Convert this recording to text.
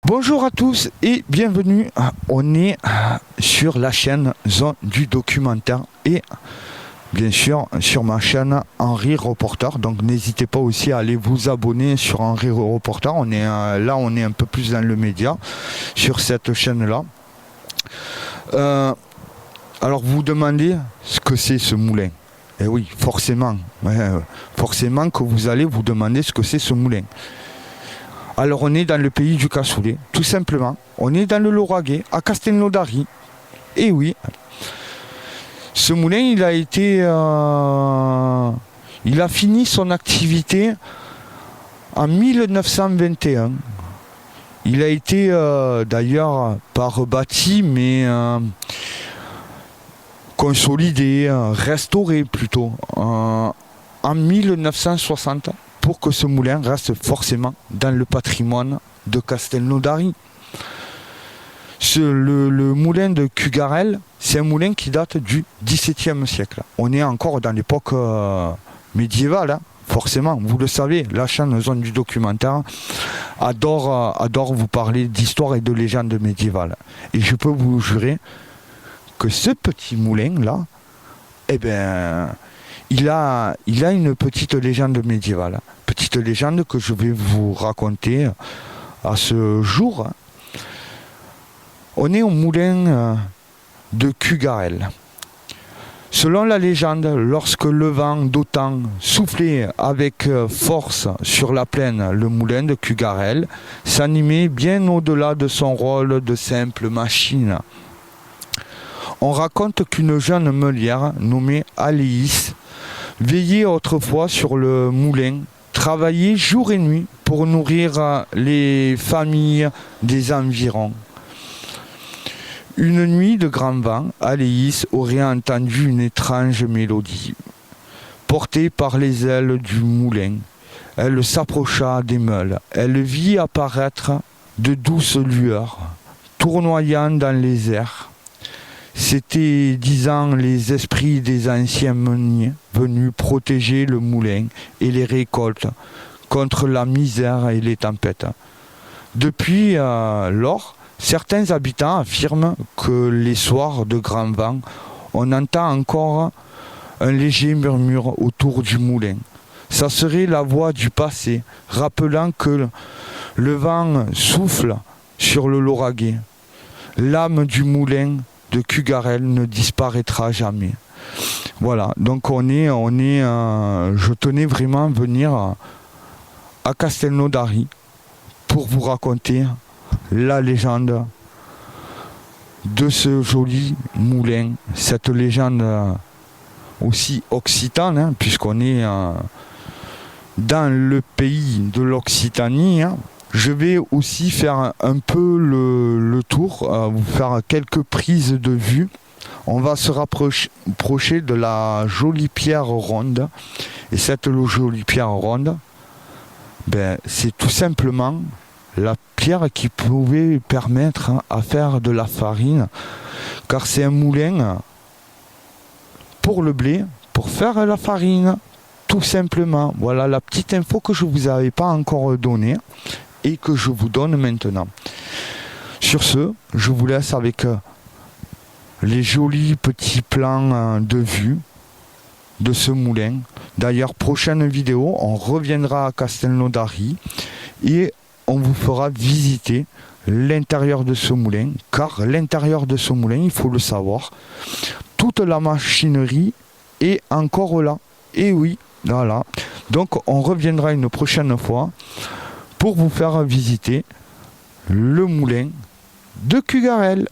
Bonjour à tous et bienvenue. On est sur la chaîne Zone du Documentaire et bien sûr sur ma chaîne Henri Reporter. Donc n'hésitez pas aussi à aller vous abonner sur Henri Reporter. On est on est un peu plus dans le média sur cette chaîne-là. Alors vous vous demandez ce que c'est ce moulin. Eh oui, forcément. Forcément que vous allez vous demander ce que c'est ce moulin. Alors on est dans le pays du cassoulet, tout simplement. On est dans le Lauragais, à Castelnaudary. Et oui, ce moulin, il a fini son activité en 1921. Il a été d'ailleurs pas rebâti, mais consolidé, restauré plutôt, en 1960. Pour que ce moulin reste forcément dans le patrimoine de Castelnaudary. Le moulin de Cugarel, c'est un moulin qui date du XVIIe siècle. On est encore dans l'époque médiévale, hein, forcément. Vous le savez, la chaîne Zone du Documentaire adore vous parler d'histoire et de légendes médiévales. Et je peux vous jurer que ce petit moulin-là, eh ben, il a une petite légende médiévale. Petite légende que je vais vous raconter à ce jour. On est au moulin de Cugarel. Selon la légende, lorsque le vent d'automne soufflait avec force sur la plaine, le moulin de Cugarel s'animait bien au-delà de son rôle de simple machine. On raconte qu'une jeune meulière nommée Aléis veillait autrefois sur le moulin, travaillait jour et nuit pour nourrir les familles des environs. Une nuit de grand vent, Aléis aurait entendu une étrange mélodie. Portée par les ailes du moulin, elle s'approcha des meules. Elle vit apparaître de douces lueurs, tournoyant dans les airs. C'était, disant, les esprits des anciens meuniers venus protéger le moulin et les récoltes contre la misère et les tempêtes. Depuis lors, certains habitants affirment que les soirs de grand vent, on entend encore un léger murmure autour du moulin. Ça serait la voix du passé, rappelant que le vent souffle sur le Lauragais. L'âme du moulin de Cugarel ne disparaîtra jamais. Voilà, donc je tenais vraiment à venir à Castelnaudary pour vous raconter la légende de ce joli moulin, cette légende aussi occitane, hein, puisqu'on est dans le pays de l'Occitanie, hein. Je vais aussi faire un peu le tour, vous faire quelques prises de vue. On va se rapprocher de la jolie pierre ronde. Et cette jolie pierre ronde, c'est tout simplement la pierre qui pouvait permettre à faire de la farine. Car c'est un moulin pour le blé, pour faire la farine. Tout simplement. Voilà la petite info que je ne vous avais pas encore donnée. Et que je vous donne maintenant. Sur ce, je vous laisse avec les jolis petits plans de vue de ce moulin. D'ailleurs, prochaine vidéo, on reviendra à Castelnaudary et on vous fera visiter l'intérieur de ce moulin. Car l'intérieur de ce moulin, il faut le savoir, toute la machinerie est encore là. Et oui, voilà. Donc on reviendra une prochaine fois pour vous faire visiter le moulin de Cugarel.